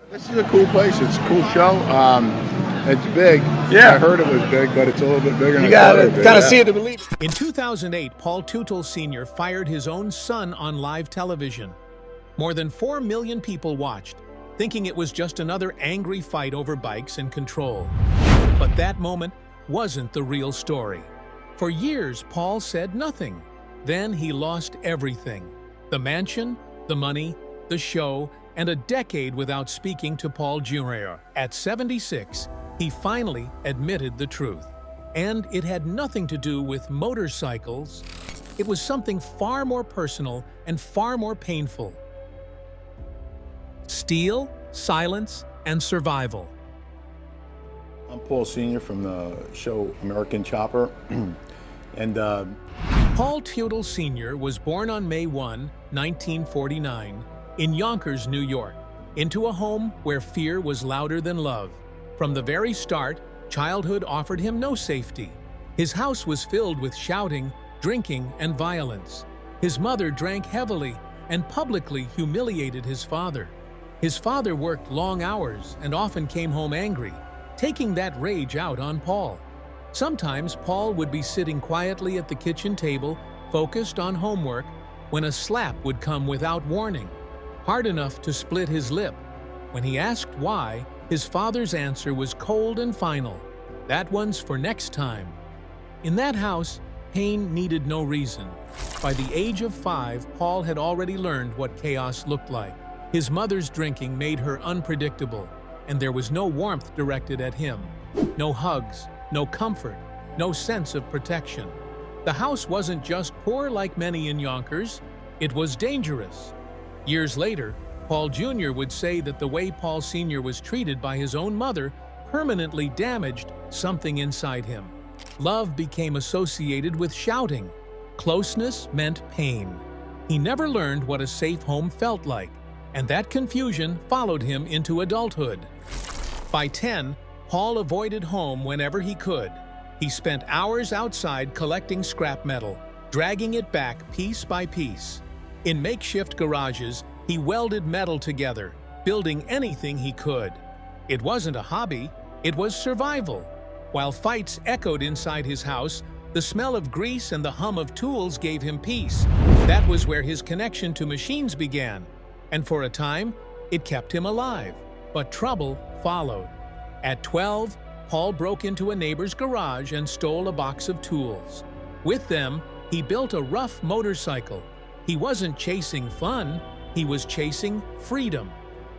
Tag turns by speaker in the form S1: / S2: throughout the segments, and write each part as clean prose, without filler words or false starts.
S1: This is a cool place. It's a cool show. It's big.
S2: Yeah.
S1: I heard it was big, but it's a little bit bigger than
S2: You
S1: I
S2: got
S1: thought it
S2: to
S1: would be.
S2: kind of
S1: Yeah.
S2: see it to believe it.
S3: In 2008, Paul Teutul Sr. fired his own son on live television. More than 4 million people watched, thinking it was just another angry fight over bikes and control. But that moment wasn't the real story. For years, Paul said nothing. Then he lost everything: the mansion, the money, the show, and a decade without speaking to Paul Jr. At 76, he finally admitted the truth. And it had nothing to do with motorcycles. It was something far more personal and far more painful. Steel, silence, and survival.
S1: I'm Paul Sr. from the show American Chopper. and
S3: Paul Teutul Sr. was born on May 1, 1949, in Yonkers, New York, into a home where fear was louder than love. From the very start, childhood offered him no safety. His house was filled with shouting, drinking, and violence. His mother drank heavily and publicly humiliated his father. His father worked long hours and often came home angry, taking that rage out on Paul. Sometimes Paul would be sitting quietly at the kitchen table, focused on homework, when a slap would come without warning, hard enough to split his lip. When he asked why, his father's answer was cold and final: "That one's for next time." In that house, pain needed no reason. By the age of 5, Paul had already learned what chaos looked like. His mother's drinking made her unpredictable, and there was no warmth directed at him. No hugs, no comfort, no sense of protection. The house wasn't just poor like many in Yonkers, it was dangerous. Years later, Paul Jr. would say that the way Paul Sr. was treated by his own mother permanently damaged something inside him. Love became associated with shouting. Closeness meant pain. He never learned what a safe home felt like, and that confusion followed him into adulthood. By 10, Paul avoided home whenever he could. He spent hours outside collecting scrap metal, dragging it back piece by piece. In makeshift garages, he welded metal together, building anything he could. It wasn't a hobby, it was survival. While fights echoed inside his house, the smell of grease and the hum of tools gave him peace. That was where his connection to machines began, and for a time, it kept him alive. But trouble followed. At 12, Paul broke into a neighbor's garage and stole a box of tools. With them, he built a rough motorcycle. He wasn't chasing fun, he was chasing freedom.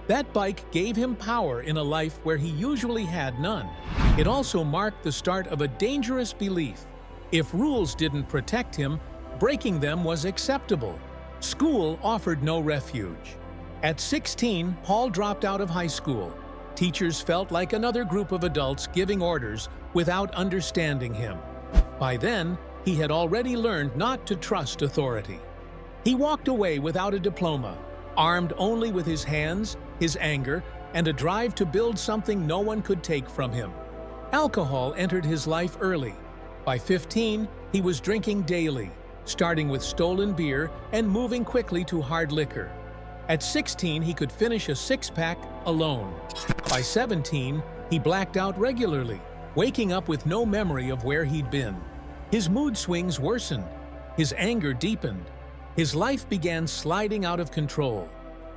S3: That bike gave him power in a life where he usually had none. It also marked the start of a dangerous belief. If rules didn't protect him, breaking them was acceptable. School offered no refuge. At 16, Paul dropped out of high school. Teachers felt like another group of adults giving orders without understanding him. By then, he had already learned not to trust authority. He walked away without a diploma, armed only with his hands, his anger, and a drive to build something no one could take from him. Alcohol entered his life early. By 15, he was drinking daily, starting with stolen beer and moving quickly to hard liquor. At 16, he could finish a six-pack alone. By 17, he blacked out regularly, waking up with no memory of where he'd been. His mood swings worsened. His anger deepened. His life began sliding out of control.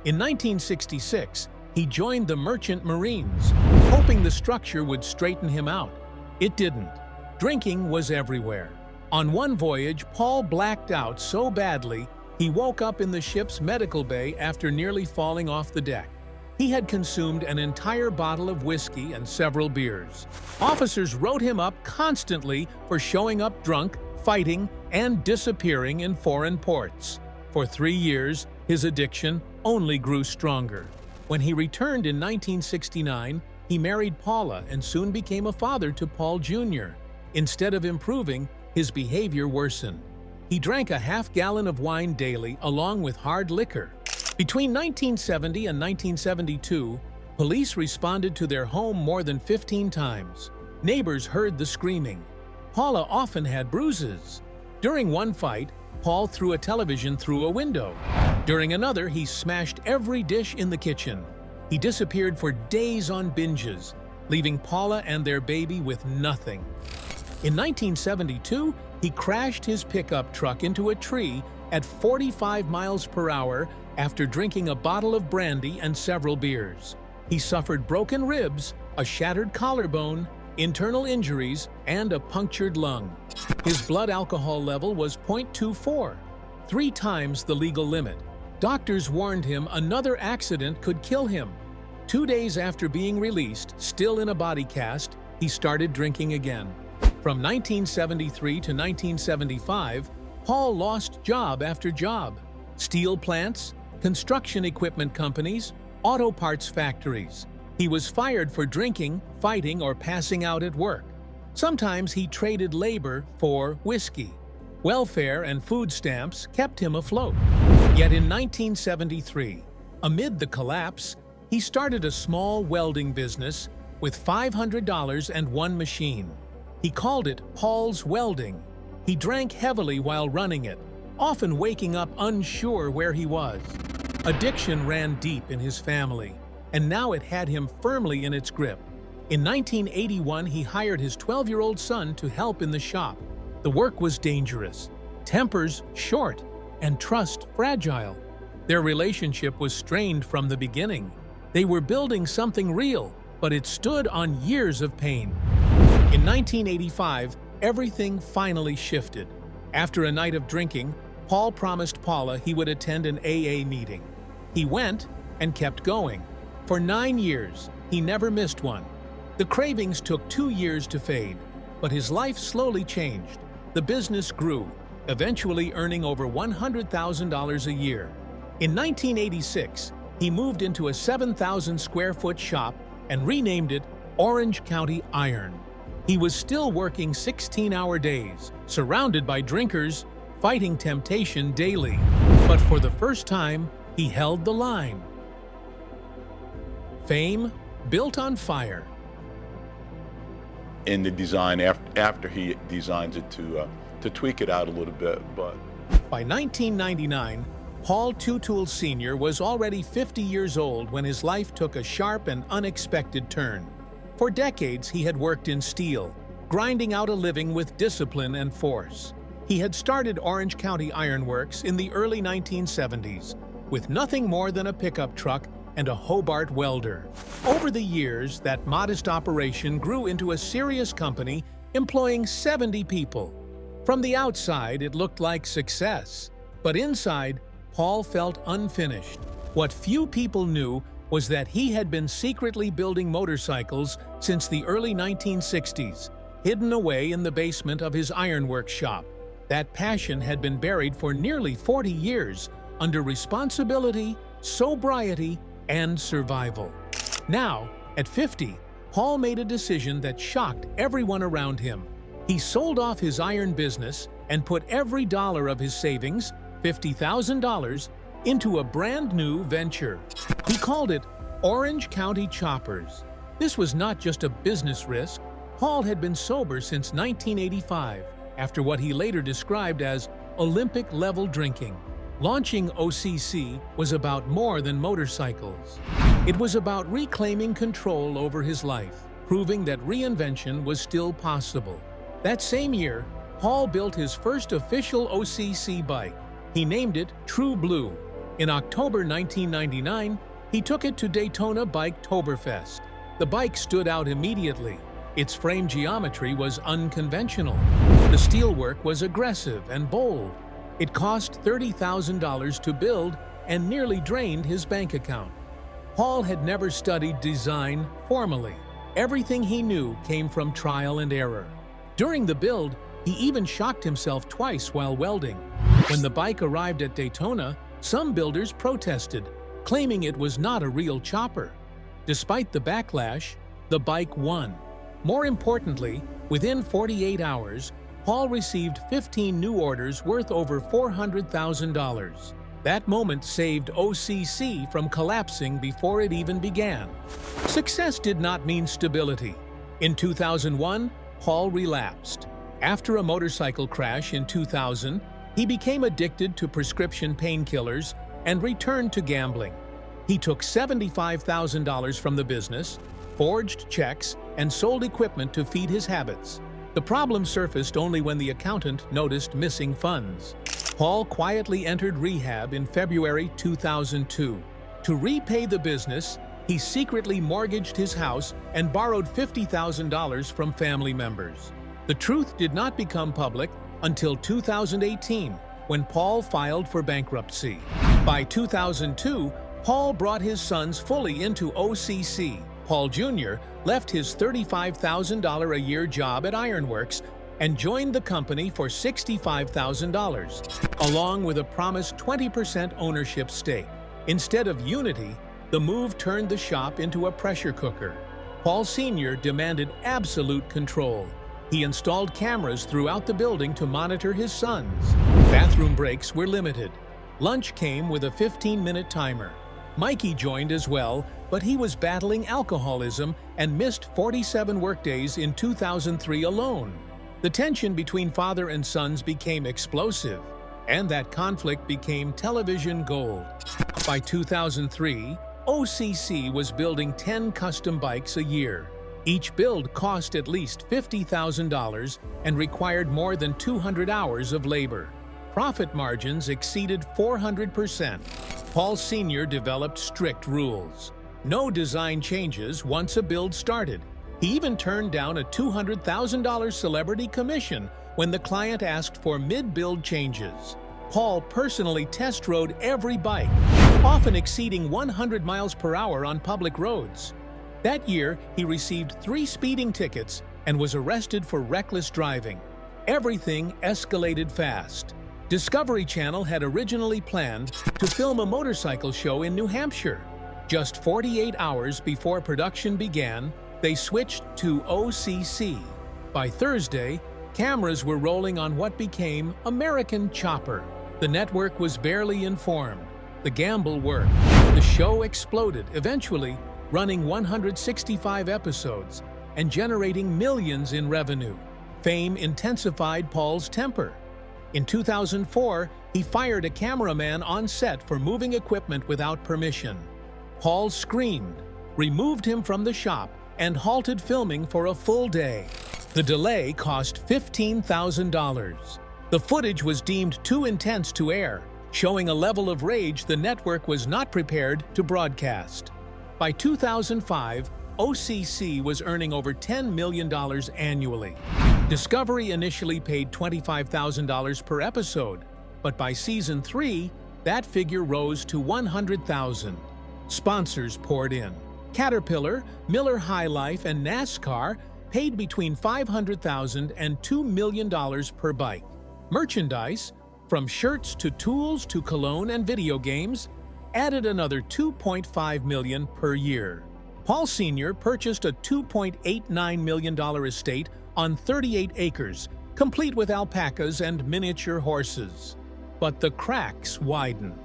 S3: In 1966, he joined the Merchant Marines, hoping the structure would straighten him out. It didn't. Drinking was everywhere. On one voyage, Paul blacked out so badly he woke up in the ship's medical bay after nearly falling off the deck. He had consumed an entire bottle of whiskey and several beers. Officers wrote him up constantly for showing up drunk, fighting, and disappearing in foreign ports. For 3 years, his addiction only grew stronger. When he returned in 1969, he married Paula and soon became a father to Paul Jr. Instead of improving, his behavior worsened. He drank a half-gallon of wine daily along with hard liquor. Between 1970 and 1972, police responded to their home more than 15 times. Neighbors heard the screaming. Paula often had bruises. During one fight, Paul threw a television through a window. During another, he smashed every dish in the kitchen. He disappeared for days on binges, leaving Paula and their baby with nothing. In 1972, he crashed his pickup truck into a tree at 45 miles per hour after drinking a bottle of brandy and several beers. He suffered broken ribs, a shattered collarbone, internal injuries, and a punctured lung. His blood alcohol level was 0.24, 3 times the legal limit. Doctors warned him another accident could kill him. 2 days after being released, still in a body cast, he started drinking again. From 1973 to 1975, Paul lost job after job: steel plants, construction equipment companies, auto parts factories. He was fired for drinking, fighting, or passing out at work. Sometimes he traded labor for whiskey. Welfare and food stamps kept him afloat. Yet in 1973, amid the collapse, he started a small welding business with $500 and one machine. He called it Paul's Welding. He drank heavily while running it, often waking up unsure where he was. Addiction ran deep in his family, and now it had him firmly in its grip. In 1981, he hired his 12-year-old son to help in the shop. The work was dangerous, tempers short, and trust fragile. Their relationship was strained from the beginning. They were building something real, but it stood on years of pain. In 1985, everything finally shifted. After a night of drinking, Paul promised Paula he would attend an AA meeting. He went and kept going. For 9 years, he never missed one. The cravings took 2 years to fade, but his life slowly changed. The business grew, eventually earning over $100,000 a year. In 1986, he moved into a 7,000-square-foot shop and renamed it Orange County Iron. He was still working 16-hour days, surrounded by drinkers, fighting temptation daily. But for the first time, he held the line. Fame built on fire.
S1: In the design, after he designs it to tweak it out a little bit, but
S3: By 1999, Paul Teutul Sr. was already 50 years old when his life took a sharp and unexpected turn. For decades, he had worked in steel, grinding out a living with discipline and force. He had started Orange County Iron Works in the early 1970s, with nothing more than a pickup truck and a Hobart welder. Over the years, that modest operation grew into a serious company employing 70 people. From the outside, it looked like success, but inside, Paul felt unfinished. What few people knew was that he had been secretly building motorcycles since the early 1960s, hidden away in the basement of his ironworks shop. That passion had been buried for nearly 40 years under responsibility, sobriety, and survival. Now, at 50, Paul made a decision that shocked everyone around him. He sold off his iron business and put every dollar of his savings, $50,000, into a brand new venture. He called it Orange County Choppers. This was not just a business risk. Paul had been sober since 1985, after what he later described as Olympic-level drinking. Launching OCC was about more than motorcycles. It was about reclaiming control over his life, proving that reinvention was still possible. That same year, Paul built his first official OCC bike. He named it True Blue. In October 1999, he took it to Daytona Bike-Toberfest. The bike stood out immediately. Its frame geometry was unconventional. The steelwork was aggressive and bold. It cost $30,000 to build and nearly drained his bank account. Paul had never studied design formally. Everything he knew came from trial and error. During the build, he even shocked himself twice while welding. When the bike arrived at Daytona, some builders protested, claiming it was not a real chopper. Despite the backlash, the bike won. More importantly, within 48 hours, Paul received 15 new orders worth over $400,000. That moment saved OCC from collapsing before it even began. Success did not mean stability. In 2001, Paul relapsed. After a motorcycle crash in 2000, he became addicted to prescription painkillers and returned to gambling. He took $75,000 from the business, forged checks, and sold equipment to feed his habits. The problem surfaced only when the accountant noticed missing funds. Paul quietly entered rehab in February 2002. To repay the business, he secretly mortgaged his house and borrowed $50,000 from family members. The truth did not become public until 2018, when Paul filed for bankruptcy. By 2002, Paul brought his sons fully into OCC. Paul Jr. left his $35,000 a year job at Ironworks and joined the company for $65,000, along with a promised 20% ownership stake. Instead of unity, the move turned the shop into a pressure cooker. Paul Sr. demanded absolute control. He installed cameras throughout the building to monitor his sons. Bathroom breaks were limited. Lunch came with a 15-minute timer. Mikey joined as well, but he was battling alcoholism and missed 47 workdays in 2003 alone. The tension between father and sons became explosive, and that conflict became television gold. By 2003, OCC was building 10 custom bikes a year. Each build cost at least $50,000 and required more than 200 hours of labor. Profit margins exceeded 400%. Paul Sr. developed strict rules. No design changes once a build started. He even turned down a $200,000 celebrity commission when the client asked for mid-build changes. Paul personally test rode every bike, often exceeding 100 miles per hour on public roads. That year, he received 3 speeding tickets and was arrested for reckless driving. Everything escalated fast. Discovery Channel had originally planned to film a motorcycle show in New Hampshire. Just 48 hours before production began, they switched to OCC. By Thursday, cameras were rolling on what became American Chopper. The network was barely informed. The gamble worked. The show exploded, eventually running 165 episodes and generating millions in revenue. Fame intensified Paul's temper. In 2004, he fired a cameraman on set for moving equipment without permission. Paul screamed, removed him from the shop, and halted filming for a full day. The delay cost $15,000. The footage was deemed too intense to air, showing a level of rage the network was not prepared to broadcast. By 2005, OCC was earning over $10 million annually. Discovery initially paid $25,000 per episode, but by season 3, that figure rose to $100,000. Sponsors poured in. Caterpillar, Miller High Life, and NASCAR paid between $500,000 and $2 million per bike. Merchandise, from shirts to tools to cologne and video games, added another $2.5 million per year. Paul Sr. purchased a $2.89 million estate on 38 acres, complete with alpacas and miniature horses. But the cracks widened.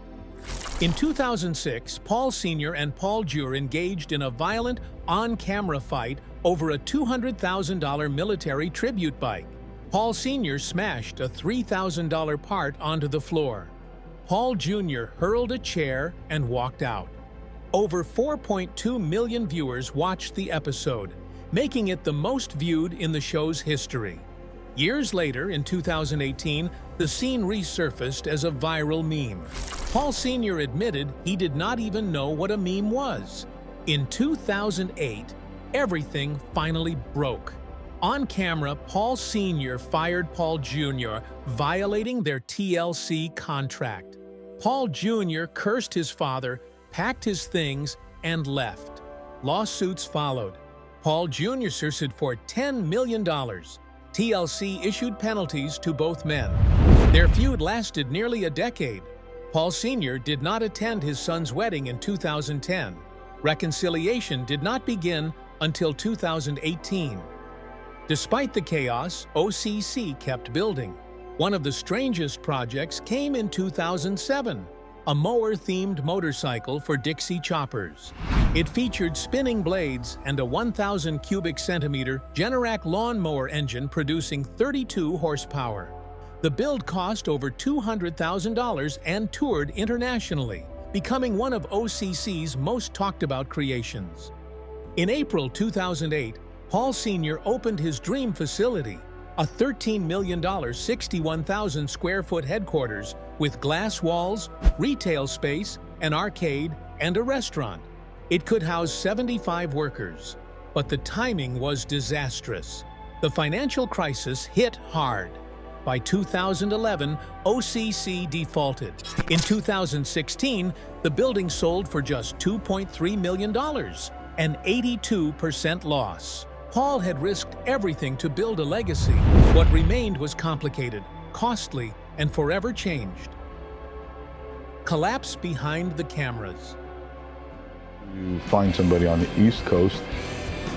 S3: In 2006, Paul Sr. and Paul Jr. engaged in a violent, on-camera fight over a $200,000 military tribute bike. Paul Sr. smashed a $3,000 part onto the floor. Paul Jr. hurled a chair and walked out. Over 4.2 million viewers watched the episode, making it the most viewed in the show's history. Years later, in 2018, the scene resurfaced as a viral meme. Paul Sr. admitted he did not even know what a meme was. In 2008, everything finally broke. On camera, Paul Sr. fired Paul Jr., violating their TLC contract. Paul Jr. cursed his father, packed his things, and left. Lawsuits followed. Paul Jr. sued for $10 million. TLC issued penalties to both men. Their feud lasted nearly a decade. Paul Sr. did not attend his son's wedding in 2010. Reconciliation did not begin until 2018. Despite the chaos, OCC kept building. One of the strangest projects came in 2007, a mower-themed motorcycle for Dixie choppers. It featured spinning blades and a 1,000 cubic centimeter Generac lawnmower engine producing 32 horsepower. The build cost over $200,000 and toured internationally, becoming one of OCC's most talked-about creations. In April 2008, Paul Sr. opened his dream facility, a $13 million, 61,000 square foot headquarters with glass walls, retail space, an arcade, and a restaurant. It could house 75 workers. But the timing was disastrous. The financial crisis hit hard. By 2011, OCC defaulted. In 2016, the building sold for just $2.3 million, an 82% loss. Paul had risked everything to build a legacy. What remained was complicated, costly, and forever changed. Collapse behind the cameras.
S1: You find somebody on the East Coast,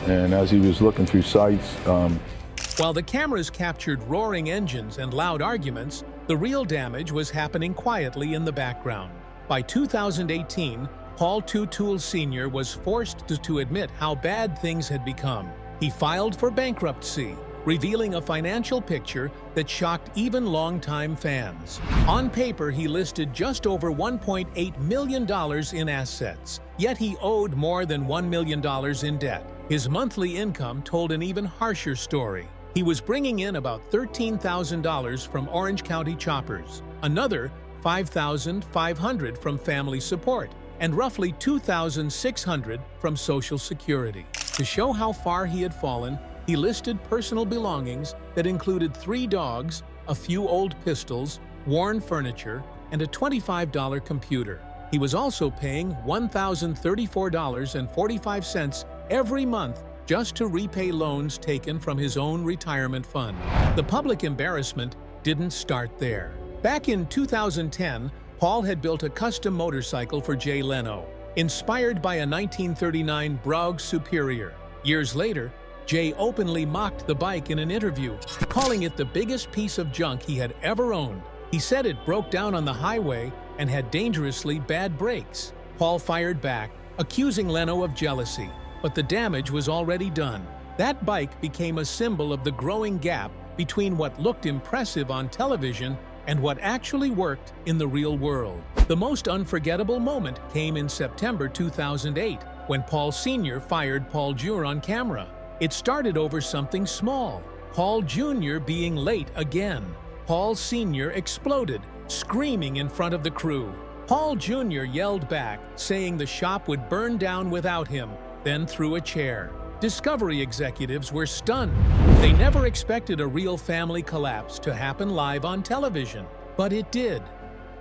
S1: and as he was looking through sites,
S3: While the cameras captured roaring engines and loud arguments, the real damage was happening quietly in the background. By 2018, Paul Teutul Sr. was forced to admit how bad things had become. He filed for bankruptcy, revealing a financial picture that shocked even longtime fans. On paper, he listed just over $1.8 million in assets, yet he owed more than $1 million in debt. His monthly income told an even harsher story. He was bringing in about $13,000 from Orange County choppers, another $5,500 from family support, and roughly $2,600 from Social Security. To show how far he had fallen, he listed personal belongings that included 3 dogs, a few old pistols, worn furniture, and a $25 computer. He was also paying $1,034.45 every month just to repay loans taken from his own retirement fund. The public embarrassment didn't start there. Back in 2010, Paul had built a custom motorcycle for Jay Leno, inspired by a 1939 Bragg Superior. Years later, Jay openly mocked the bike in an interview, calling it the biggest piece of junk he had ever owned. He said it broke down on the highway and had dangerously bad brakes. Paul fired back, accusing Leno of jealousy, but the damage was already done. That bike became a symbol of the growing gap between what looked impressive on television and what actually worked in the real world. The most unforgettable moment came in September 2008, when Paul Sr. fired Paul Jr. on camera. It started over something small, Paul Jr. being late again. Paul Sr. exploded, screaming in front of the crew. Paul Jr. yelled back, saying the shop would burn down without him, then threw a chair. Discovery executives were stunned. They never expected a real family collapse to happen live on television, but it did.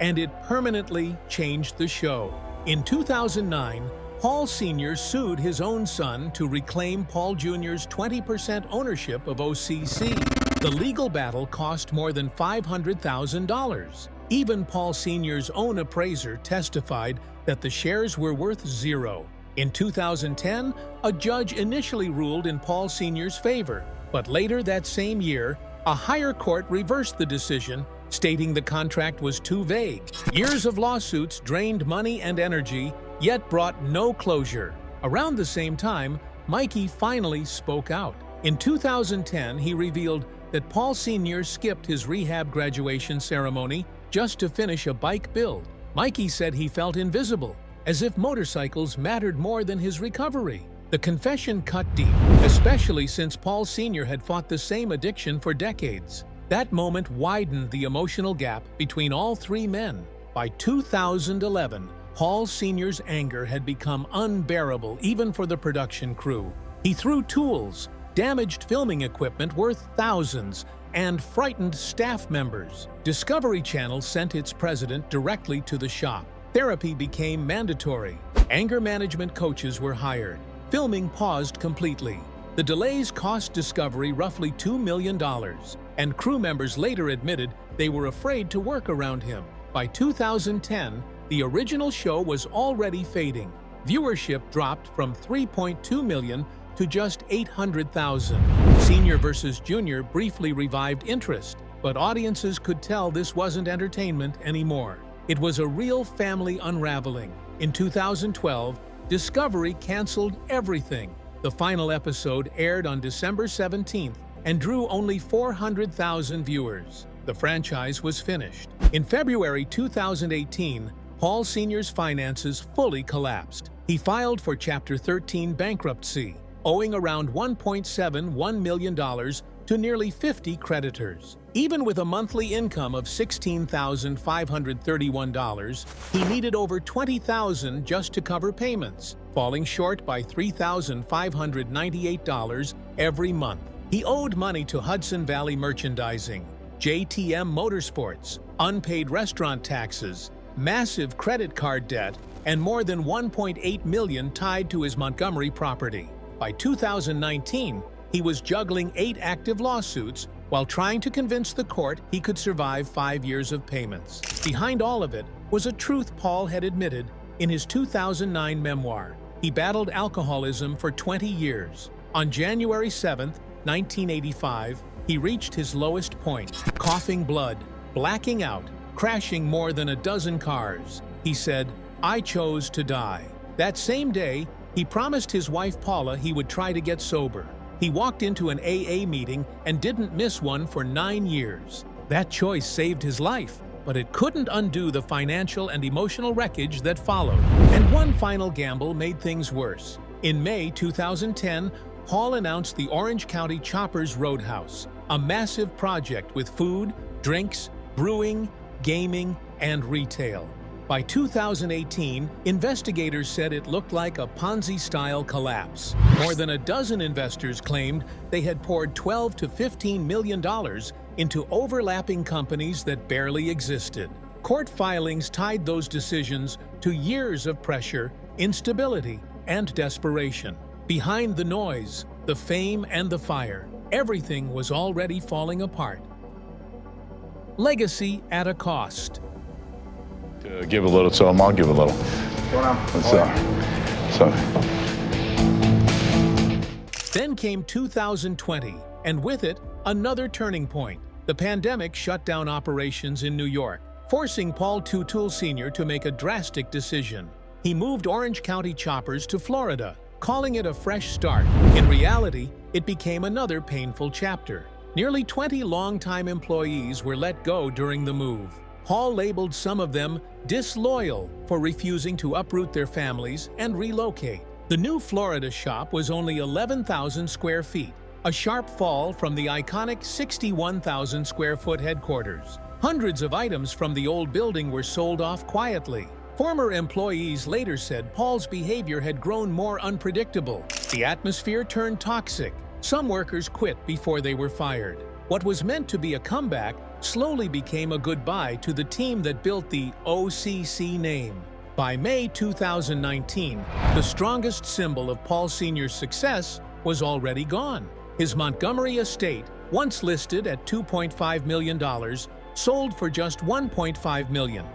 S3: And it permanently changed the show. In 2009, Paul Sr. sued his own son to reclaim Paul Jr.'s 20% ownership of OCC. The legal battle cost more than $500,000. Even Paul Sr.'s own appraiser testified that the shares were worth $0. In 2010, a judge initially ruled in Paul Sr.'s favor, but later that same year, a higher court reversed the decision, stating the contract was too vague. Years of lawsuits drained money and energy, yet brought no closure. Around the same time, Mikey finally spoke out. In 2010, he revealed that Paul Sr. skipped his rehab graduation ceremony just to finish a bike build. Mikey said he felt invisible, as if motorcycles mattered more than his recovery. The confession cut deep, especially since Paul Sr. had fought the same addiction for decades. That moment widened the emotional gap between all 3 men. By 2011, Paul Sr.'s anger had become unbearable even for the production crew. He threw tools, damaged filming equipment worth thousands, and frightened staff members. Discovery Channel sent its president directly to the shop. Therapy became mandatory. Anger management coaches were hired. Filming paused completely. The delays cost Discovery roughly $2 million, and crew members later admitted they were afraid to work around him. By 2010, the original show was already fading. Viewership dropped from 3.2 million to just 800,000. Senior versus Junior briefly revived interest, but audiences could tell this wasn't entertainment anymore. It was a real family unraveling. In 2012, Discovery canceled everything. The final episode aired on December 17th and drew only 400,000 viewers. The franchise was finished. In February 2018, Paul Sr.'s finances fully collapsed. He filed for Chapter 13 bankruptcy, owing around $1.71 million to nearly 50 creditors. Even with a monthly income of $16,531, he needed over $20,000 just to cover payments, falling short by $3,598 every month. He owed money to Hudson Valley Merchandising, JTM Motorsports, unpaid restaurant taxes, massive credit card debt, and more than $1.8 million tied to his Montgomery property. By 2019, he was juggling 8 active lawsuits while trying to convince the court he could survive 5 years of payments. Behind all of it was a truth Paul had admitted in his 2009 memoir. He battled alcoholism for 20 years. On January 7, 1985, he reached his lowest point, coughing blood, blacking out, crashing more than a dozen cars. He said, "I chose to die." That same day, he promised his wife Paula he would try to get sober. He walked into an AA meeting and didn't miss one for 9 years. That choice saved his life, but it couldn't undo the financial and emotional wreckage that followed. And one final gamble made things worse. In May 2010, Paul announced the Orange County Choppers Roadhouse, a massive project with food, drinks, brewing, gaming, and retail. By 2018, investigators said it looked like a Ponzi-style collapse. More than a dozen investors claimed they had poured $12 to $15 million into overlapping companies that barely existed. Court filings tied those decisions to years of pressure, instability, and desperation. Behind the noise, the fame, and the fire, everything was already falling apart. Legacy at a cost.
S1: Give a little to him, I'll give a little.
S3: Then came 2020, and with it, another turning point. The pandemic shut down operations in New York, forcing Paul Teutul Sr. to make a drastic decision. He moved Orange County Choppers to Florida, calling it a fresh start. In reality, it became another painful chapter. Nearly 20 longtime employees were let go during the move. Paul labeled some of them disloyal for refusing to uproot their families and relocate. The new Florida shop was only 11,000 square feet, a sharp fall from the iconic 61,000 square foot headquarters. Hundreds of items from the old building were sold off quietly. Former employees later said Paul's behavior had grown more unpredictable. The atmosphere turned toxic. Some workers quit before they were fired. What was meant to be a comeback slowly became a goodbye to the team that built the OCC name. By May 2019, the strongest symbol of Paul Sr.'s success was already gone. His Montgomery estate, once listed at $2.5 million, sold for just $1.5 million,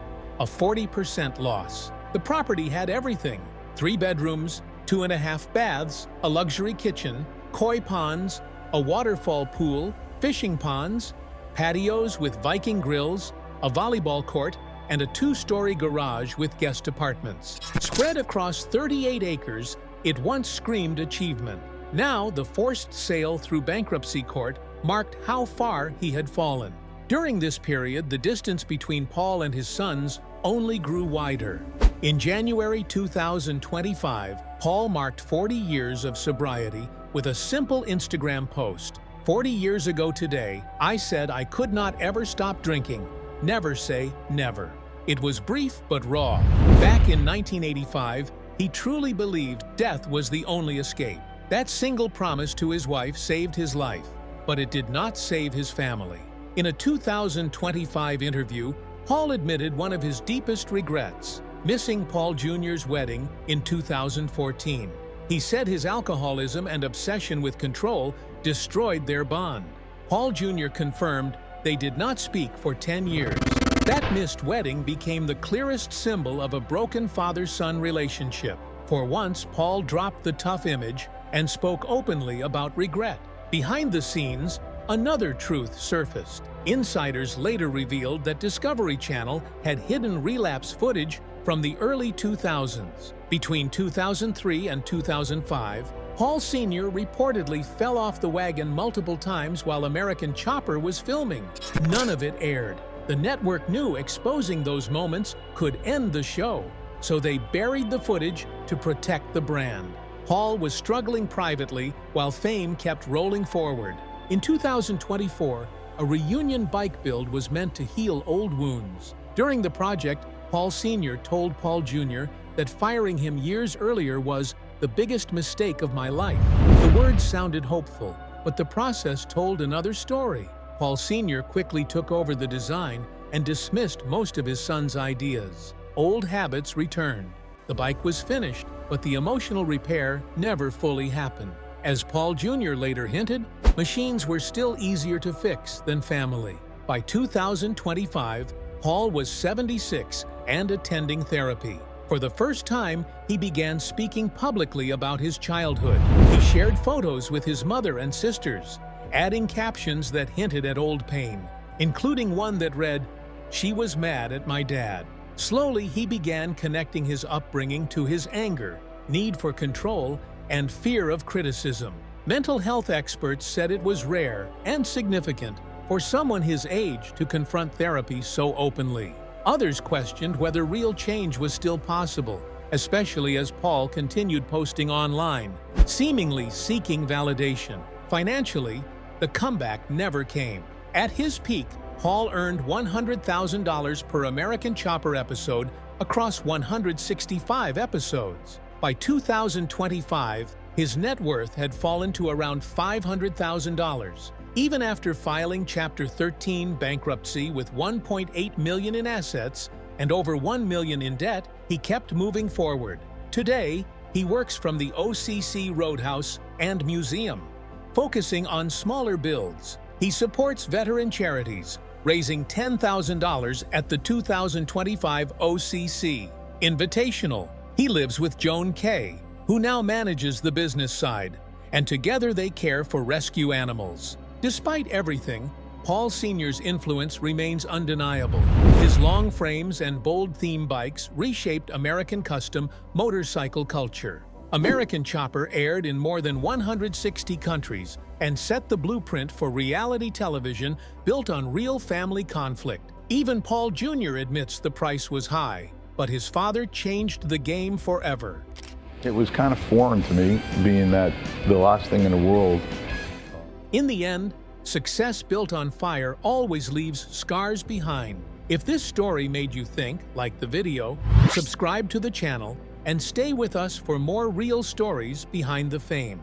S3: a 40% loss. The property had everything: 3 bedrooms, 2.5 baths, a luxury kitchen, koi ponds, a waterfall pool, fishing ponds, patios with Viking grills, a volleyball court, and a 2-story garage with guest apartments. Spread across 38 acres, it once screamed achievement. Now, the forced sale through bankruptcy court marked how far he had fallen. During this period, the distance between Paul and his sons only grew wider. In January 2025, Paul marked 40 years of sobriety with a simple Instagram post. 40 years ago today, I said I could not ever stop drinking. Never say never. It was brief but raw. Back in 1985, he truly believed death was the only escape. That single promise to his wife saved his life, but it did not save his family. In a 2025 interview, Paul admitted one of his deepest regrets: missing Paul Jr.'s wedding in 2014. He said his alcoholism and obsession with control destroyed their bond. Paul Jr. confirmed they did not speak for 10 years. That missed wedding became the clearest symbol of a broken father-son relationship. For once, Paul dropped the tough image and spoke openly about regret. Behind the scenes, another truth surfaced. Insiders later revealed that Discovery Channel had hidden relapse footage from the early 2000s. Between 2003 and 2005, Paul Sr. reportedly fell off the wagon multiple times while American Chopper was filming. None of it aired. The network knew exposing those moments could end the show, so they buried the footage to protect the brand. Paul was struggling privately while fame kept rolling forward. In 2024, a reunion bike build was meant to heal old wounds. During the project, Paul Sr. told Paul Jr. that firing him years earlier was the biggest mistake of my life. The words sounded hopeful, but the process told another story. Paul Sr. quickly took over the design and dismissed most of his son's ideas. Old habits returned. The bike was finished, but the emotional repair never fully happened. As Paul Jr. later hinted, machines were still easier to fix than family. By 2025, Paul was 76 and attending therapy. For the first time, he began speaking publicly about his childhood. He shared photos with his mother and sisters, adding captions that hinted at old pain, including one that read, "She was mad at my dad." Slowly, he began connecting his upbringing to his anger, need for control, and fear of criticism. Mental health experts said it was rare and significant for someone his age to confront therapy so openly. Others questioned whether real change was still possible, especially as Paul continued posting online, seemingly seeking validation. Financially, the comeback never came. At his peak, Paul earned $100,000 per American Chopper episode across 165 episodes. By 2025, his net worth had fallen to around $500,000. Even after filing Chapter 13 bankruptcy with $1.8 million in assets and over $1 million in debt, he kept moving forward. Today, he works from the OCC Roadhouse and Museum, focusing on smaller builds. He supports veteran charities, raising $10,000 at the 2025 OCC Invitational. He lives with Joan Kay, who now manages the business side, and together they care for rescue animals. Despite everything, Paul Sr.'s influence remains undeniable. His long frames and bold theme bikes reshaped American custom motorcycle culture. American Chopper aired in more than 160 countries and set the blueprint for reality television built on real family conflict. Even Paul Jr. admits the price was high, but his father changed the game forever.
S1: It was kind of foreign to me, being that the last thing in the world.
S3: In the end, success built on fire always leaves scars behind. If this story made you think, like the video, subscribe to the channel and stay with us for more real stories behind the fame.